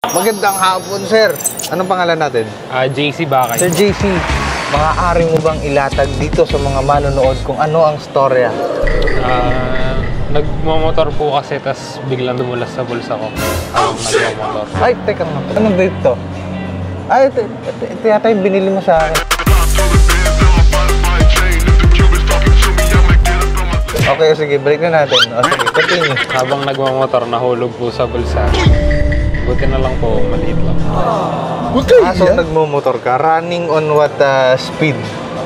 Magandang hapon, sir. Anong pangalan natin? JC Bakay. Sir JC, maaari mo bang ilatag dito sa mga manonood kung ano ang storya? Nagmamotor po kasi, tas biglang dumulas sa bulsa ko. Nagmamotor. Ay, teka nga. Anong vape to? Ay, ito yata yung binili mo sa akin. Okay, sige, break na natin. O, sige, continue. Habang nagmamotor, nahulog po sa bulsa. Buti na lang po, maliit lang. So, nagmamotor ka, running on what speed?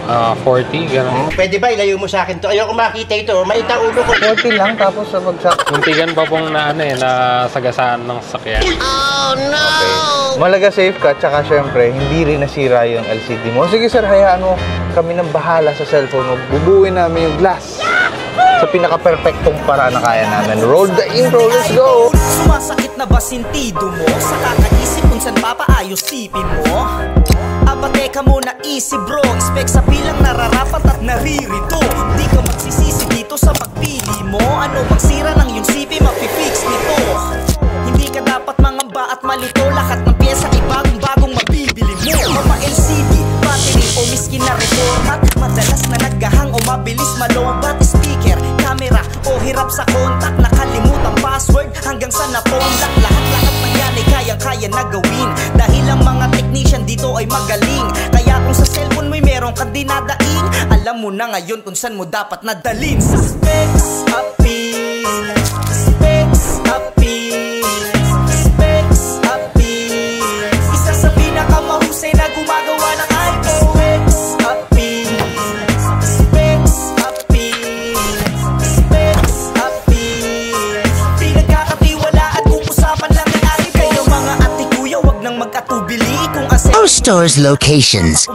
40, gano'n. Pwede ba ilayo mo sa akin to? Ayoko makita ito. Maita ulo ko. 40 lang, tapos sa bagsak. Muntigan pa pong nasagasaan ng sakyan. Oh, no! Okay. Malaga safe ka, tsaka syempre, hindi rin nasira yung LCD mo. Sige sir, hayaan mo kami nang bahala sa cellphone mo. Bubuin namin yung glass sa pinaka-perfectong paraan na kaya namin. Roll the intro, let's go! Sumasakit na ba sintido mo? Sa kakaisip kung saan papaayos sipin mo? Aba teka muna easy bro, expect sa pilang nararapat at naririto. Di ka magsisisi dito sa pagpili mo. Ano bang sira ng iyong sipi, mapifix nito. Hindi ka dapat mangamba at malito. Lahat ng pyesa ay bagong-bagong mabibili mo. Mama LCD, battery o miskin na reformat. Madalas na naghahang o mabilis malobat. Speaker, camera o hirap sa kontak. Nakalimutan password hanggang sa napondak. Lahat-lahat ng yan ay kayang-kaya na gawin. Dahil ang mga technician dito ay magaling. Kaya kung sa cellphone mo'y meron kang dinadaing, alam mo na ngayon kung saan mo dapat nadalin. Sa specs appeal, specs appeal, specs appeal. Isa sa pinakamahusay na gumagawa ng iPhone. Specs appeal, specs appeal, specs appeal. Pinagkakatiwalaan kung usapan lang ng iPhone. Kayo mga ate kuya, wag nang mag-atubili kung Our store's locations.